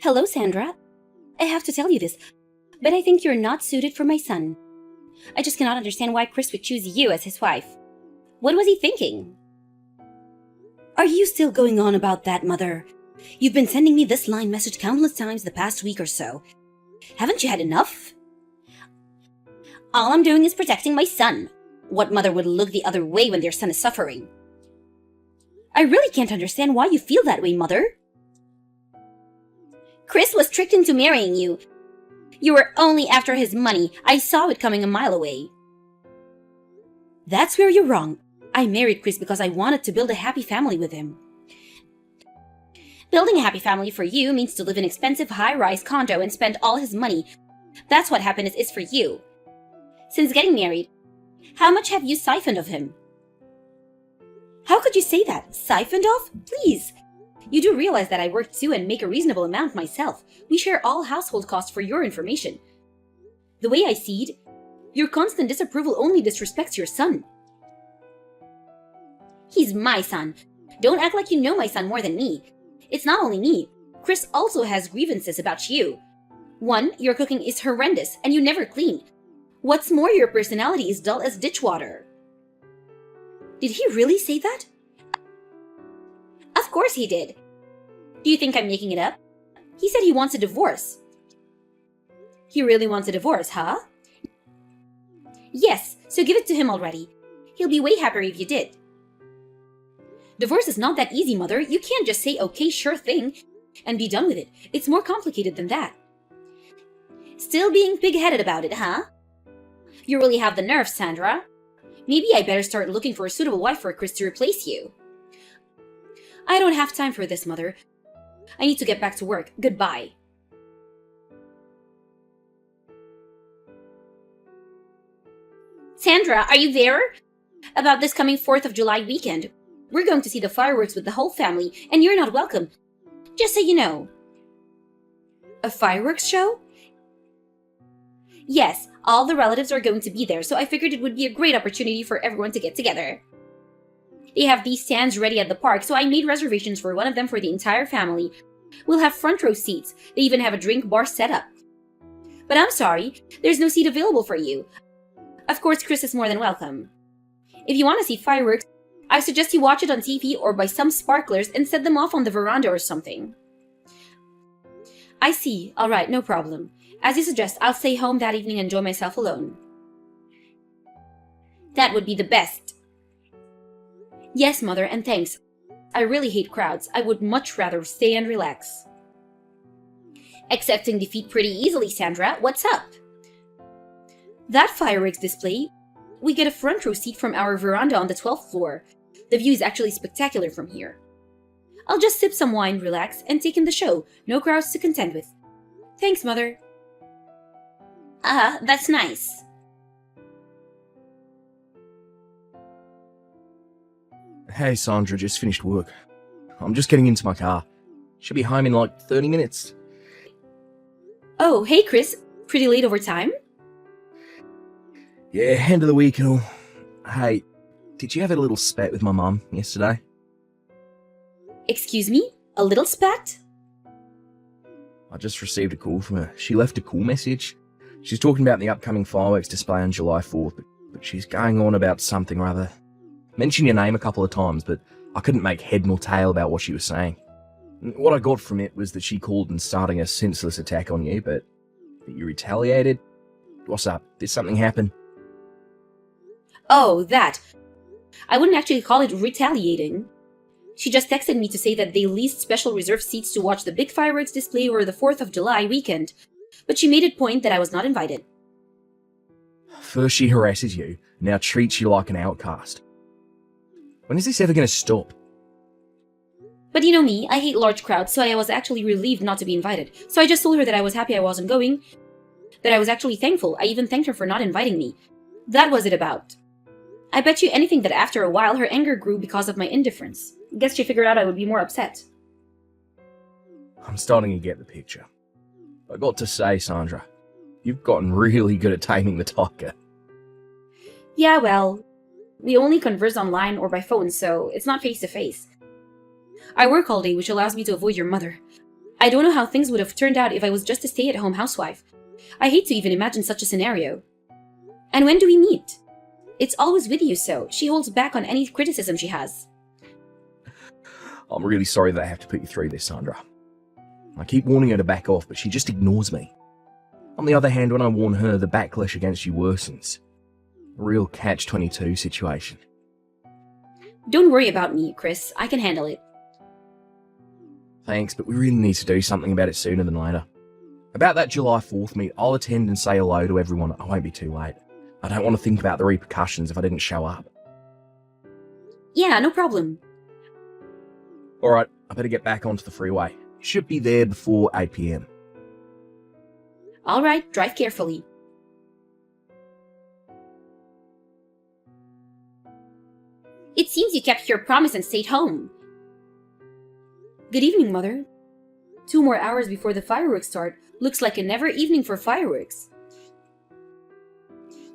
Hello, Sandra. I have to tell you this, but I think you're not suited for my son. I just cannot understand why Chris would choose you as his wife. What was he thinking? Are you still going on about that, Mother? You've been sending me this line message countless times the past week or so. Haven't you had enough? All I'm doing is protecting my son. What mother would look the other way when their son is suffering? I really can't understand why you feel that way, Mother. Chris was tricked into marrying you. You were only after his money. I saw it coming a mile away. That's where you're wrong. I married Chris because I wanted to build a happy family with him. Building a happy family for you means to live in an expensive high-rise condo and spend all his money. That's what happiness is for you. Since getting married, how much have you siphoned of him? How could you say that? Siphoned off? Please. You do realize that I work too and make a reasonable amount myself. We share all household costs for your information. The way I see it, your constant disapproval only disrespects your son. He's my son. Don't act like you know my son more than me. It's not only me. Chris also has grievances about you. One, your cooking is horrendous and you never clean. What's more, your personality is dull as ditch water. Did he really say that? Of course he did. Do you think I'm making it up? He said he wants a divorce. He really wants a divorce, huh? Yes, so give it to him already. He'll be way happier if you did. Divorce is not that easy, Mother. You can't just say, okay, sure thing, and be done with it. It's more complicated than that. Still being pig-headed about it, huh? You really have the nerve, Sandra. Maybe I better start looking for a suitable wife for Chris to replace you. I don't have time for this, Mother. I need to get back to work. Goodbye. Sandra, are you there? About this coming 4th of July weekend. We're going to see the fireworks with the whole family, and you're not welcome. Just so you know. A fireworks show? Yes, all the relatives are going to be there, so I figured it would be a great opportunity for everyone to get together. They have these stands ready at the park, so I made reservations for one of them for the entire family. We'll have front row seats. They even have a drink bar set up. But I'm sorry, there's no seat available for you. Of course, Chris is more than welcome. If you want to see fireworks, I suggest you watch it on TV or buy some sparklers and set them off on the veranda or something. I see. Alright, no problem. As you suggest, I'll stay home that evening and enjoy myself alone. That would be the best. Yes, Mother, and thanks. I really hate crowds. I would much rather stay and relax. Accepting defeat pretty easily, Sandra. What's up? That fireworks display, we get a front row seat from our veranda on the 12th floor. The view is actually spectacular from here. I'll just sip some wine, relax, and take in the show. No crowds to contend with. Thanks, Mother. That's nice. Hey, Sandra, just finished work. I'm just getting into my car. Should be home in like 30 minutes. Oh, hey, Chris. Pretty late over time? Yeah, end of the week and all. Hey, did you have a little spat with my mum yesterday? Excuse me? A little spat? I just received a call from her. She left a cool message. She's talking about the upcoming fireworks display on July 4th, but she's going on about something or other. Mentioned your name a couple of times, but I couldn't make head nor tail about what she was saying. What I got from it was that she called and starting a senseless attack on you, but you retaliated? What's up? Did something happen? Oh, that. I wouldn't actually call it retaliating. She just texted me to say that they leased special reserved seats to watch the big fireworks display over the 4th of July weekend, but she made it point that I was not invited. First she harasses you, now treats you like an outcast. When is this ever going to stop? But you know me, I hate large crowds, so I was actually relieved not to be invited. So I just told her that I was happy I wasn't going, that I was actually thankful. I even thanked her for not inviting me. That was it about. I bet you anything that after a while her anger grew because of my indifference. Guess she figured out I would be more upset. I'm starting to get the picture. I got to say, Sandra, you've gotten really good at taming the tiger. Yeah, well, we only converse online or by phone, so it's not face-to-face. I work all day, which allows me to avoid your mother. I don't know how things would have turned out if I was just a stay-at-home housewife. I hate to even imagine such a scenario. And when do we meet? It's always with you, so she holds back on any criticism she has. I'm really sorry that I have to put you through this, Sandra. I keep warning her to back off, but she just ignores me. On the other hand, when I warn her, the backlash against you worsens. A real catch-22 situation. Don't worry about me, Chris. I can handle it. Thanks, but we really need to do something about it sooner than later. About that July 4th meet, I'll attend and say hello to everyone. I won't be too late. I don't want to think about the repercussions if I didn't show up. Yeah, no problem. Alright, I better get back onto the freeway. Should be there before 8 PM. Alright, drive carefully. It seems you kept your promise and stayed home. Good evening, Mother. 2 more hours before the fireworks start. Looks like a never evening for fireworks.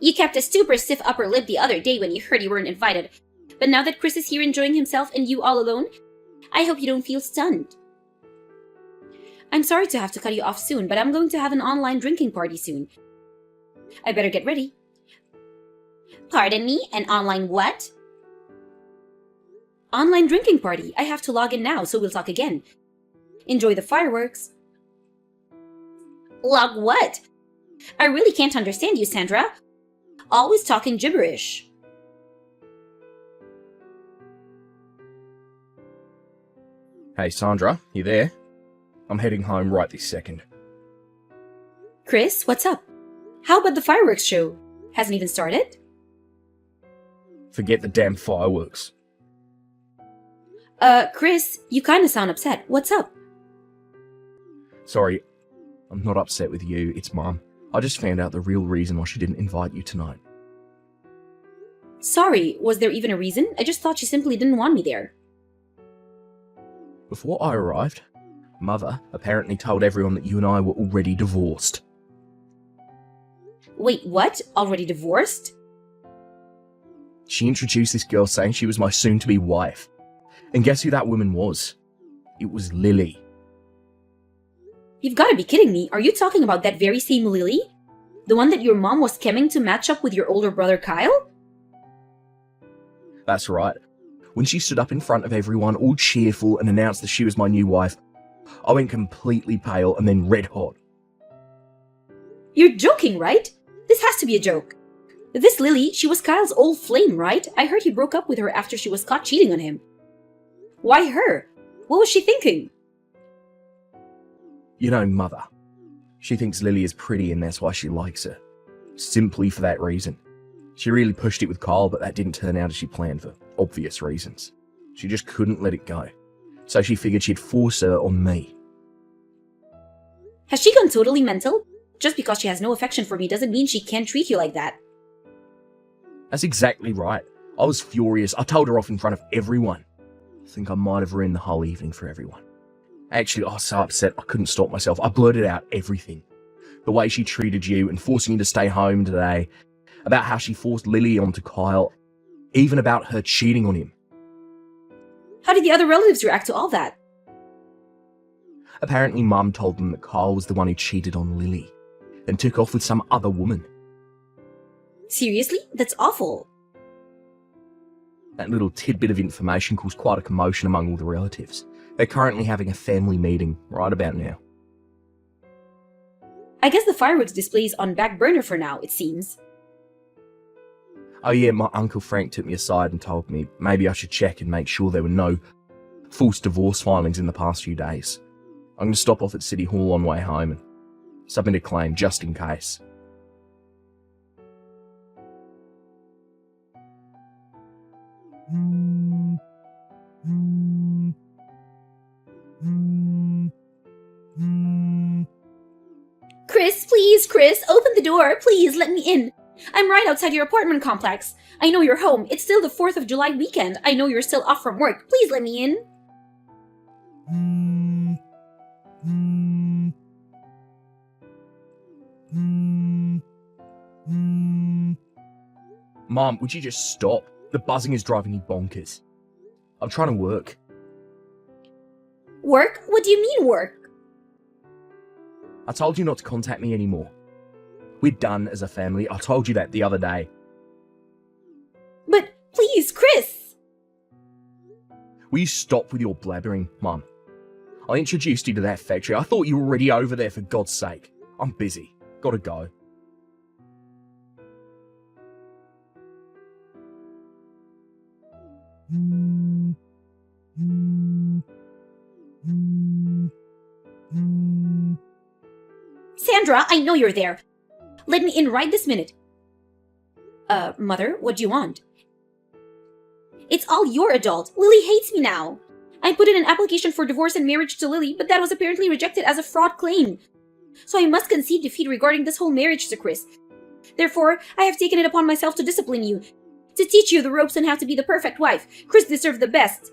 You kept a super stiff upper lip the other day when you heard you weren't invited. But now that Chris is here enjoying himself and you all alone, I hope you don't feel stunned. I'm sorry to have to cut you off soon, but I'm going to have an online drinking party soon. I better get ready. Pardon me? An online what? Online drinking party. I have to log in now, so we'll talk again. Enjoy the fireworks. Log what? I really can't understand you, Sandra. Always talking gibberish. Hey, Sandra, you there? I'm heading home right this second. Chris, what's up? How about the fireworks show? Hasn't even started? Forget the damn fireworks. Chris, you kinda sound upset. What's up? Sorry, I'm not upset with you, it's Mum. I just found out the real reason why she didn't invite you tonight. Sorry, was there even a reason? I just thought she simply didn't want me there. Before I arrived, Mother apparently told everyone that you and I were already divorced. Wait, what? Already divorced? She introduced this girl saying she was my soon-to-be wife. And guess who that woman was? It was Lily. You've gotta be kidding me. Are you talking about that very same Lily? The one that your mom was scheming to match up with your older brother Kyle? That's right. When she stood up in front of everyone, all cheerful, and announced that she was my new wife, I went completely pale and then red hot. You're joking, right? This has to be a joke. This Lily, she was Kyle's old flame, right? I heard he broke up with her after she was caught cheating on him. Why her? What was she thinking? You know, Mother. She thinks Lily is pretty and that's why she likes her. Simply for that reason. She really pushed it with Kyle, but that didn't turn out as she planned for obvious reasons. She just couldn't let it go. So she figured she'd force her on me. Has she gone totally mental? Just because she has no affection for me doesn't mean she can't treat you like that. That's exactly right. I was furious. I told her off in front of everyone. I think I might have ruined the whole evening for everyone. Actually, I was so upset I couldn't stop myself. I blurted out everything. The way she treated you and forcing you to stay home today. About how she forced Lily onto Kyle. Even about her cheating on him. How did the other relatives react to all that? Apparently Mum told them that Kyle was the one who cheated on Lily. And took off with some other woman. Seriously? That's awful. That little tidbit of information caused quite a commotion among all the relatives. They're currently having a family meeting right about now. I guess the fireworks display is on back burner for now, it seems. Oh yeah, my Uncle Frank took me aside and told me maybe I should check and make sure there were no false divorce filings in the past few days. I'm going to stop off at City Hall on way home and submit a claim just in case. Chris, open the door. Please, let me in. I'm right outside your apartment complex. I know you're home. It's still the 4th of July weekend. I know you're still off from work. Please let me in. Mom, would you just stop? The buzzing is driving me bonkers. I'm trying to work. Work? What do you mean work? I told you not to contact me anymore. We're done as a family. I told you that the other day. But please, Chris! Will you stop with your blabbering, Mum? I introduced you to that factory. I thought you were already over there, for God's sake. I'm busy. Gotta go. Sandra, I know you're there. Let me in right this minute. Mother, what do you want? It's all your adult. Lily hates me now. I put in an application for divorce and marriage to Lily, but that was apparently rejected as a fraud claim. So I must concede defeat regarding this whole marriage to Chris. Therefore, I have taken it upon myself to discipline you, to teach you the ropes on how to be the perfect wife. Chris deserves the best.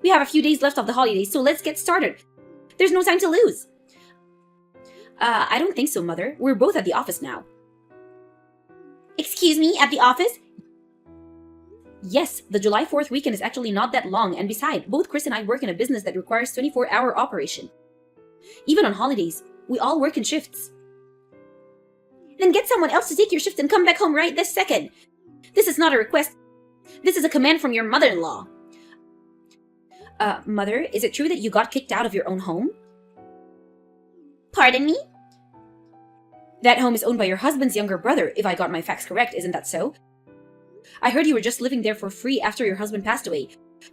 We have a few days left of the holidays, so let's get started. There's no time to lose. I don't think so, Mother. We're both at the office now. Excuse me, at the office? Yes, the July 4th weekend is actually not that long, and besides, both Chris and I work in a business that requires 24-hour operation. Even on holidays, we all work in shifts. Then get someone else to take your shift and come back home right this second. This is not a request. This is a command from your mother-in-law. Mother, is it true that you got kicked out of your own home? Pardon me? That home is owned by your husband's younger brother, if I got my facts correct, isn't that so? I heard you were just living there for free after your husband passed away,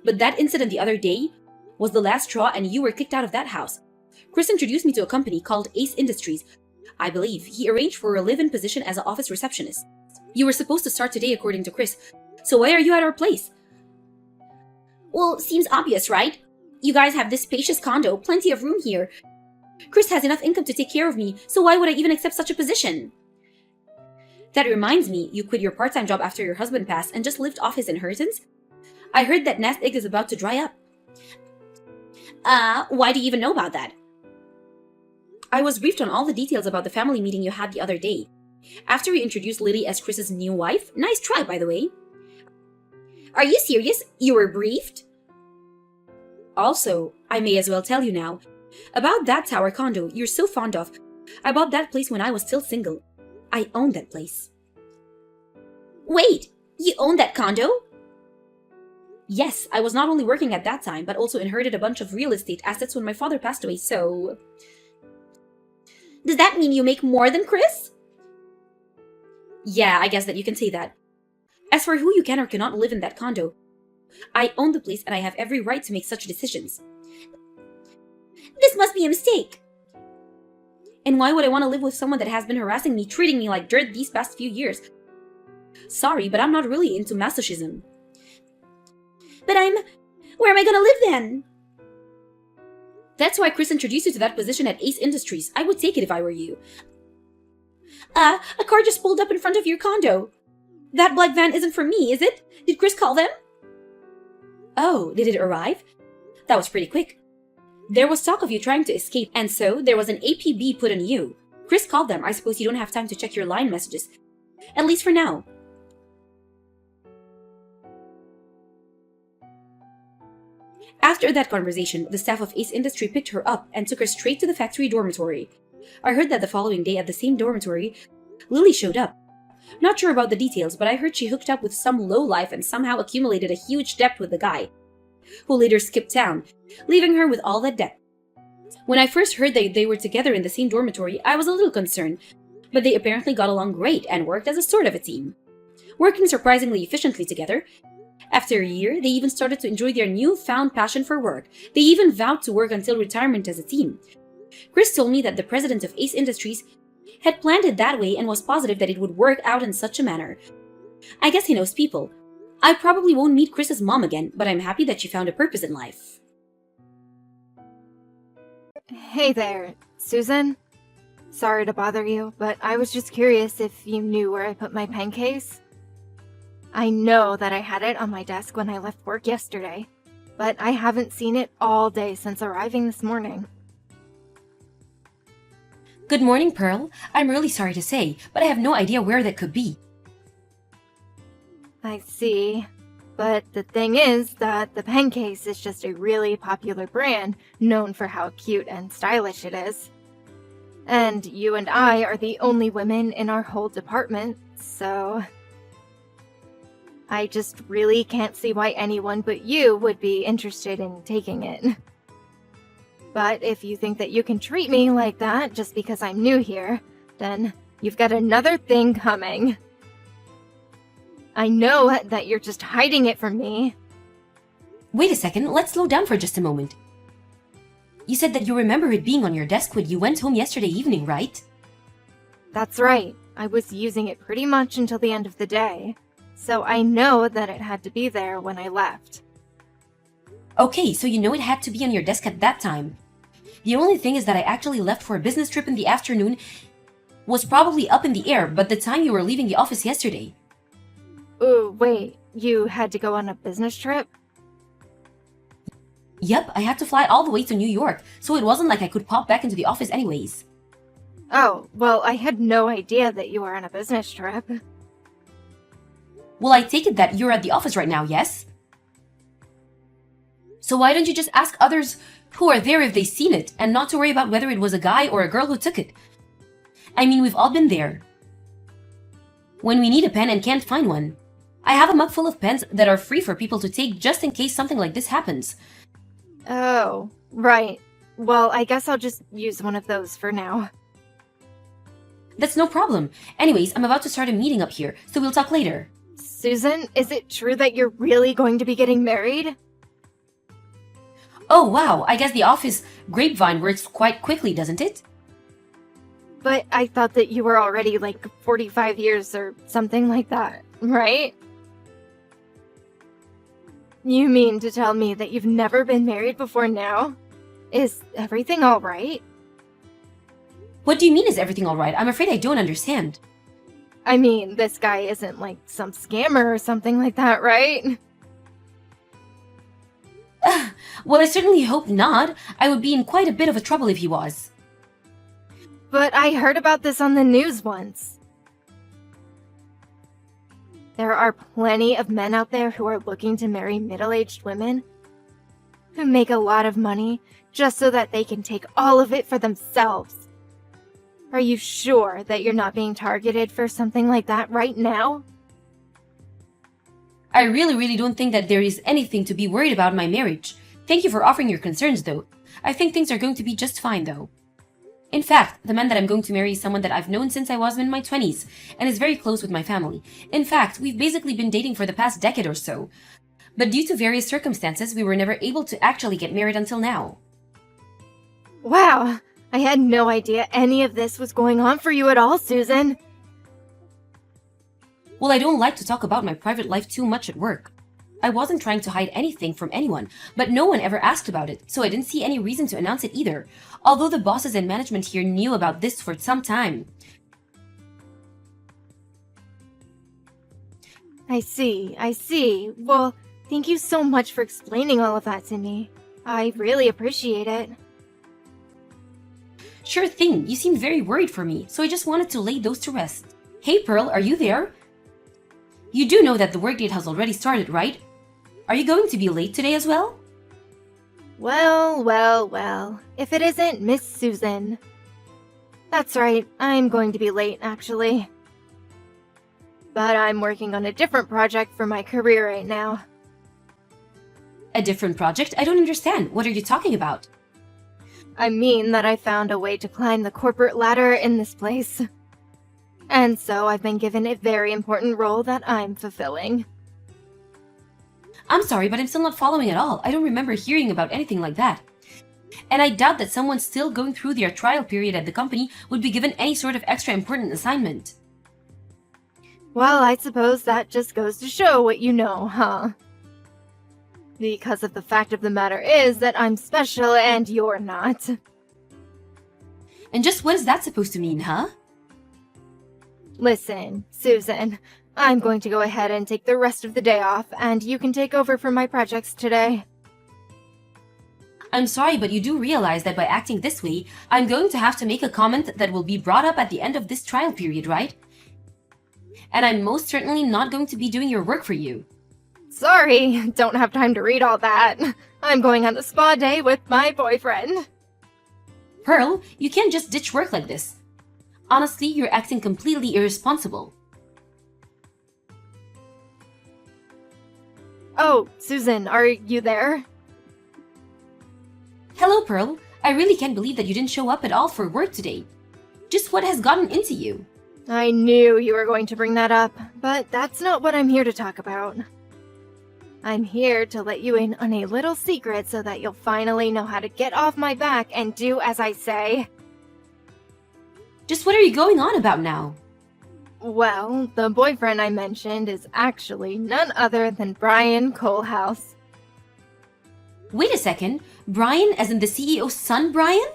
but that incident the other day was the last straw and you were kicked out of that house. Chris introduced me to a company called Ace Industries. I believe he arranged for a live-in position as an office receptionist. You were supposed to start today according to Chris, so why are you at our place? Well, seems obvious, right? You guys have this spacious condo, plenty of room here. Chris has enough income to take care of me, so why would I even accept such a position? That reminds me, you quit your part-time job after your husband passed and just lived off his inheritance? I heard that nest egg is about to dry up. Why do you even know about that? I was briefed on all the details about the family meeting you had the other day. After you introduced Lily as Chris's new wife, nice try, by the way. Are you serious? You were briefed? Also, I may as well tell you now, about that tower condo you're so fond of. I bought that place when I was still single. I own that place. Wait, you own that condo? Yes, I was not only working at that time, but also inherited a bunch of real estate assets when my father passed away, so... Does that mean you make more than Chris? Yeah, I guess that you can say that. As for who you can or cannot live in that condo, I own the place and I have every right to make such decisions. This must be a mistake. And why would I want to live with someone that has been harassing me, treating me like dirt these past few years? Sorry, but I'm not really into masochism. But where am I gonna live then? That's why Chris introduced you to that position at Ace Industries. I would take it if I were you. A car just pulled up in front of your condo. That black van isn't for me, is it? Did Chris call them? Oh, did it arrive? That was pretty quick. There was talk of you trying to escape, and so there was an APB put on you. Chris called them. I suppose you don't have time to check your line messages. At least for now. After that conversation, the staff of Ace Industry picked her up and took her straight to the factory dormitory. I heard that the following day at the same dormitory, Lily showed up. Not sure about the details, but I heard she hooked up with some lowlife and somehow accumulated a huge debt with the guy, who later skipped town, leaving her with all that debt. When I first heard that they were together in the same dormitory, I was a little concerned, but they apparently got along great and worked as a sort of a team, working surprisingly efficiently together. After a year, they even started to enjoy their newfound passion for work. They even vowed to work until retirement as a team. Chris told me that the president of Ace Industries had planned it that way and was positive that it would work out in such a manner. I guess he knows people. I probably won't meet Chris's mom again, but I'm happy that she found a purpose in life. Hey there, Susan. Sorry to bother you, but I was just curious if you knew where I put my pen case. I know that I had it on my desk when I left work yesterday, but I haven't seen it all day since arriving this morning. Good morning, Pearl. I'm really sorry to say, but I have no idea where that could be. I see. But the thing is that the pen case is just a really popular brand known for how cute and stylish it is. And you and I are the only women in our whole department, so I just really can't see why anyone but you would be interested in taking it. But if you think that you can treat me like that just because I'm new here, then you've got another thing coming. I know that you're just hiding it from me. Wait a second, let's slow down for just a moment. You said that you remember it being on your desk when you went home yesterday evening, right? That's right. I was using it pretty much until the end of the day, so I know that it had to be there when I left. Okay, so you know it had to be on your desk at that time. The only thing is that I actually left for a business trip in the afternoon was probably up in the air, but the time you were leaving the office yesterday. Oh, wait, you had to go on a business trip? Yep, I had to fly all the way to New York, so it wasn't like I could pop back into the office anyways. Oh, well, I had no idea that you were on a business trip. Well, I take it that you're at the office right now, yes? So why don't you just ask others who are there if they've seen it, and not to worry about whether it was a guy or a girl who took it? I mean, we've all been there. When we need a pen and can't find one. I have a mug full of pens that are free for people to take just in case something like this happens. Oh, right. Well, I guess I'll just use one of those for now. That's no problem. Anyways, I'm about to start a meeting up here, so we'll talk later. Susan, is it true that you're really going to be getting married? Oh wow, I guess the office grapevine works quite quickly, doesn't it? But I thought that you were already like 45 years or something like that, right? You mean to tell me that you've never been married before now? Is everything all right? What do you mean, is everything alright? I'm afraid I don't understand. I mean, this guy isn't like some scammer or something like that, right? Well, I certainly hope not. I would be in quite a bit of a trouble if he was. But I heard about this on the news once. There are plenty of men out there who are looking to marry middle-aged women who make a lot of money just so that they can take all of it for themselves. Are you sure that you're not being targeted for something like that right now? I really don't think that there is anything to be worried about in my marriage. Thank you for offering your concerns, though. I think things are going to be just fine, though. In fact, the man that I'm going to marry is someone that I've known since I was in my 20s, and is very close with my family. In fact, we've basically been dating for the past decade or so. But due to various circumstances, we were never able to actually get married until now. Wow, I had no idea any of this was going on for you at all, Susan. Well, I don't like to talk about my private life too much at work. I wasn't trying to hide anything from anyone, but no one ever asked about it, so I didn't see any reason to announce it either, although the bosses and management here knew about this for some time. I see. Well, thank you so much for explaining all of that to me. I really appreciate it. Sure thing, you seemed very worried for me, so I just wanted to lay those to rest. Hey Pearl, are you there? You do know that the workdate has already started, right? Are you going to be late today as well? Well, if it isn't Miss Susan. That's right, I'm going to be late, actually. But I'm working on a different project for my career right now. A different project? I don't understand. What are you talking about? I mean that I found a way to climb the corporate ladder in this place. And so I've been given a very important role that I'm fulfilling. I'm sorry, but I'm still not following at all. I don't remember hearing about anything like that. And I doubt that someone still going through their trial period at the company would be given any sort of extra important assignment. Well, I suppose that just goes to show what you know, huh? Because of the fact of the matter is that I'm special and you're not. And just what is that supposed to mean, huh? Listen, Susan, I'm going to go ahead and take the rest of the day off, and you can take over for my projects today. I'm sorry, but you do realize that by acting this way, I'm going to have to make a comment that will be brought up at the end of this trial period, right? And I'm most certainly not going to be doing your work for you. Sorry, don't have time to read all that. I'm going on a spa day with my boyfriend. Pearl, you can't just ditch work like this. Honestly, you're acting completely irresponsible. Oh, Susan, are you there? Hello, Pearl. I really can't believe that you didn't show up at all for work today. Just what has gotten into you? I knew you were going to bring that up, but that's not what I'm here to talk about. I'm here to let you in on a little secret so that you'll finally know how to get off my back and do as I say. Just what are you going on about now? Well, the boyfriend I mentioned is actually none other than Brian Colehouse. Wait a second. Brian, as in the CEO's son, Brian?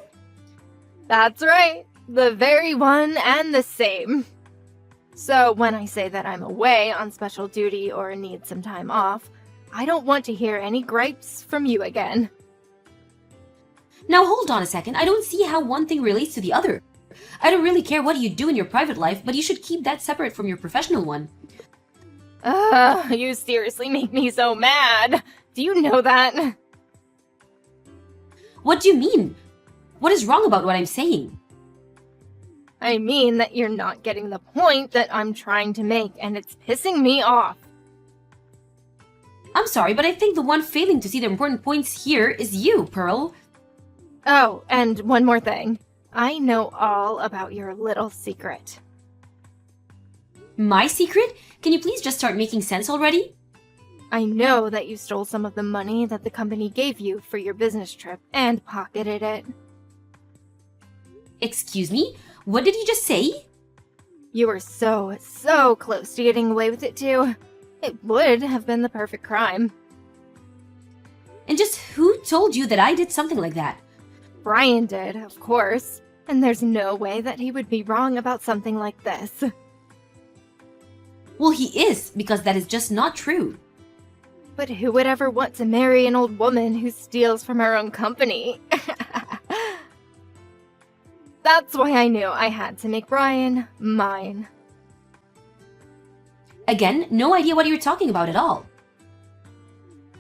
That's right, the very one and the same. So when I say that I'm away on special duty or need some time off, I don't want to hear any gripes from you again. Now hold on a second. I don't see how one thing relates to the other. I don't really care what you do in your private life, but you should keep that separate from your professional one. You seriously make me so mad. Do you know that? What do you mean? What is wrong about what I'm saying? I mean that you're not getting the point that I'm trying to make, and it's pissing me off. I'm sorry, but I think the one failing to see the important points here is you, Pearl. Oh, and one more thing. I know all about your little secret. My secret? Can you please just start making sense already? I know that you stole some of the money that the company gave you for your business trip and pocketed it. Excuse me? What did you just say? You were so close to getting away with it too. It would have been the perfect crime. And just who told you that I did something like that? Brian did, of course. And there's no way that he would be wrong about something like this. Well, he is, because that is just not true. But who would ever want to marry an old woman who steals from her own company? That's why I knew I had to make Brian mine. Again, no idea what you're talking about at all.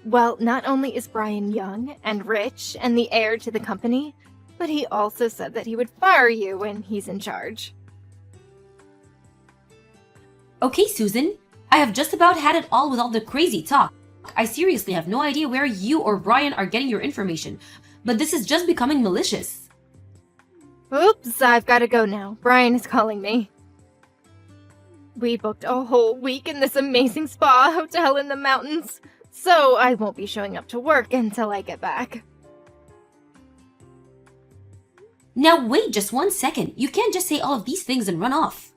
Well, not only is Brian young and rich and the heir to the company, but he also said that he would fire you when he's in charge. Okay, Susan, I have just about had it all with all the crazy talk. I seriously have no idea where you or Brian are getting your information, but this is just becoming malicious. Oops, I've got to go now. Brian is calling me. We booked a whole week in this amazing spa hotel in the mountains, so I won't be showing up to work until I get back. Now wait just 1 second. You can't just say all of these things and run off.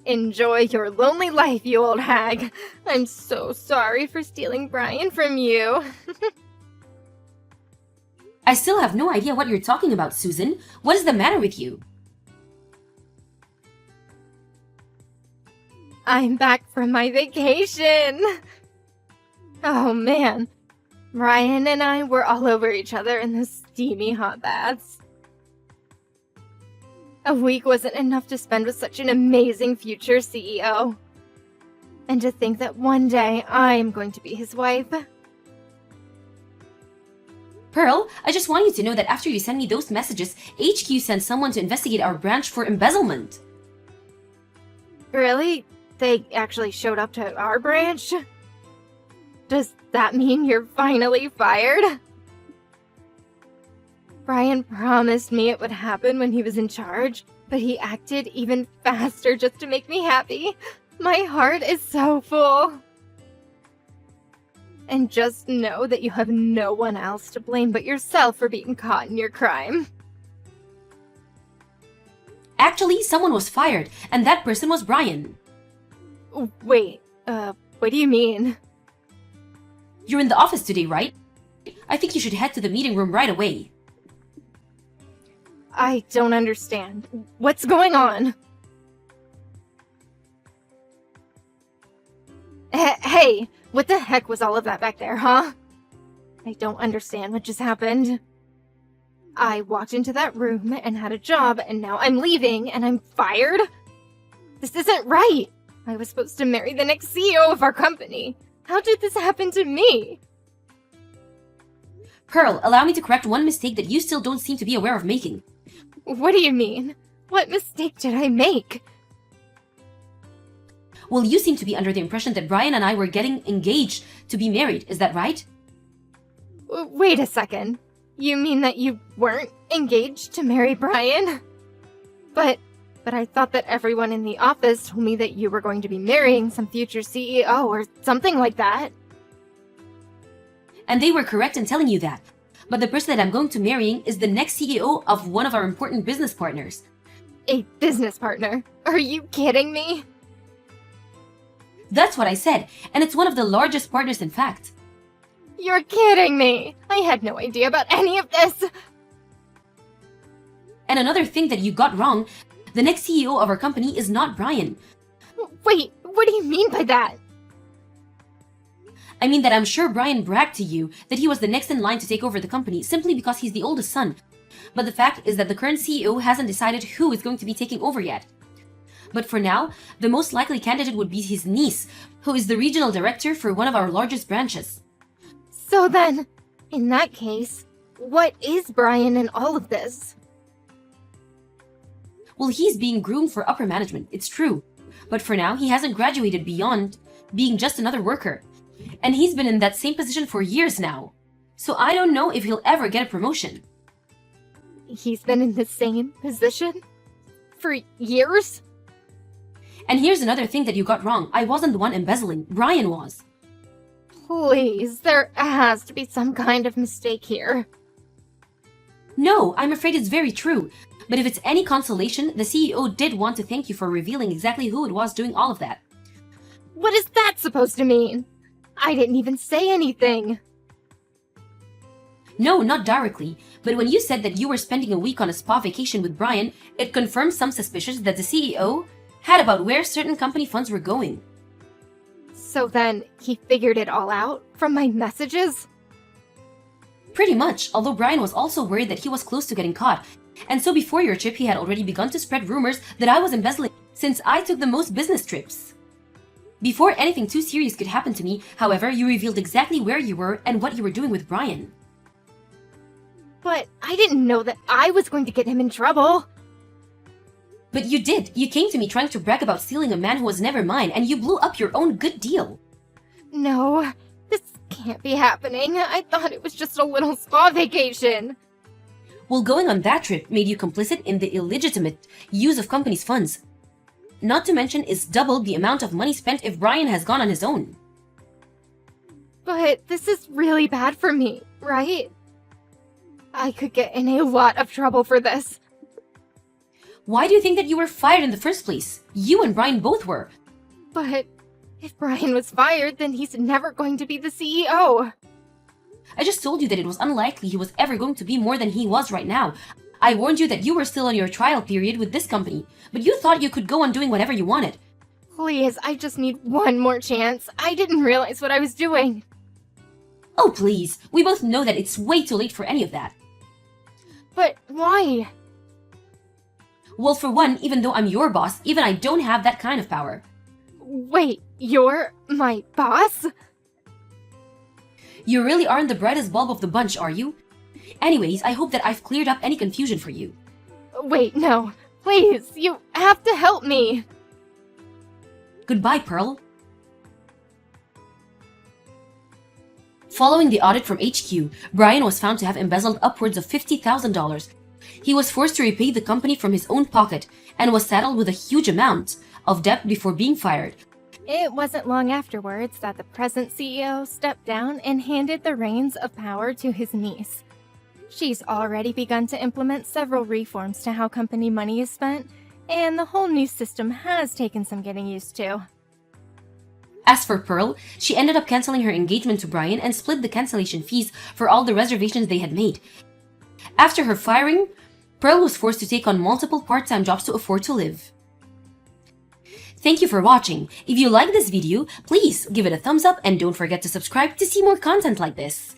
Enjoy your lonely life, you old hag. I'm so sorry for stealing Brian from you. I still have no idea what you're talking about, Susan. What is the matter with you? I'm back from my vacation. Oh man, Brian and I were all over each other in the steamy hot baths. A week wasn't enough to spend with such an amazing future CEO. And to think that one day I'm going to be his wife. Pearl, I just want you to know that after you send me those messages, HQ sent someone to investigate our branch for embezzlement. Really? They actually showed up to our branch? Does that mean you're finally fired? Brian promised me it would happen when he was in charge, but he acted even faster just to make me happy. My heart is so full. And just know that you have no one else to blame but yourself for being caught in your crime. Actually, someone was fired, and that person was Brian. Wait, what do you mean? You're in the office today, right? I think you should head to the meeting room right away. I don't understand. What's going on? Hey, what the heck was all of that back there, huh? I don't understand what just happened. I walked into that room and had a job, and now I'm leaving and I'm fired? This isn't right! I was supposed to marry the next CEO of our company. How did this happen to me? Pearl, allow me to correct one mistake that you still don't seem to be aware of making. What do you mean? What mistake did I make? Well, you seem to be under the impression that Brian and I were getting engaged to be married, is that right? Wait a second. You mean that you weren't engaged to marry Brian? But I thought that everyone in the office told me that you were going to be marrying some future CEO or something like that. And they were correct in telling you that. But the person that I'm going to marrying is the next CEO of one of our important business partners. A business partner? Are you kidding me? That's what I said, and it's one of the largest partners in fact. You're kidding me! I had no idea about any of this! And another thing that you got wrong, the next CEO of our company is not Brian. Wait, what do you mean by that? I mean that I'm sure Brian bragged to you that he was the next in line to take over the company simply because he's the oldest son. But the fact is that the current CEO hasn't decided who is going to be taking over yet. But for now, the most likely candidate would be his niece, who is the regional director for one of our largest branches. So then, in that case, what is Brian in all of this? Well, he's being groomed for upper management, it's true. But for now, he hasn't graduated beyond being just another worker. And he's been in that same position for years now. So I don't know if he'll ever get a promotion. He's been in the same position? For years? And here's another thing that you got wrong. I wasn't the one embezzling. Brian was. Please, there has to be some kind of mistake here. No, I'm afraid it's very true. But if it's any consolation, the CEO did want to thank you for revealing exactly who it was doing all of that. What is that supposed to mean? I didn't even say anything. No, not directly. But when you said that you were spending a week on a spa vacation with Brian, it confirmed some suspicions that the CEO had about where certain company funds were going. So then, he figured it all out from my messages? Pretty much, although Brian was also worried that he was close to getting caught. And so before your trip, he had already begun to spread rumors that I was embezzling since I took the most business trips. Before anything too serious could happen to me, however, you revealed exactly where you were and what you were doing with Brian. But I didn't know that I was going to get him in trouble. But you did. You came to me trying to brag about stealing a man who was never mine, and you blew up your own good deal. No, this can't be happening. I thought it was just a little spa vacation. Well, going on that trip made you complicit in the illegitimate use of company's funds. Not to mention, it's double the amount of money spent if Brian has gone on his own. But this is really bad for me, right? I could get in a lot of trouble for this. Why do you think that you were fired in the first place? You and Brian both were. But if Brian was fired, then he's never going to be the CEO. I just told you that it was unlikely he was ever going to be more than he was right now. I warned you that you were still on your trial period with this company, but you thought you could go on doing whatever you wanted. Please, I just need one more chance. I didn't realize what I was doing. Oh, please. We both know that it's way too late for any of that. But why? Well, for one, even though I'm your boss, even I don't have that kind of power. Wait, you're my boss? You really aren't the brightest bulb of the bunch, are you? Anyways, I hope that I've cleared up any confusion for you. Wait, no. Please, you have to help me. Goodbye, Pearl. Following the audit from HQ, Brian was found to have embezzled upwards of $50,000. He was forced to repay the company from his own pocket and was saddled with a huge amount of debt before being fired. It wasn't long afterwards that the present CEO stepped down and handed the reins of power to his niece. She's already begun to implement several reforms to how company money is spent, and the whole new system has taken some getting used to. As for Pearl, she ended up canceling her engagement to Brian and split the cancellation fees for all the reservations they had made. After her firing, Pearl was forced to take on multiple part-time jobs to afford to live. Thank you for watching. If you like this video, please give it a thumbs up and don't forget to subscribe to see more content like this.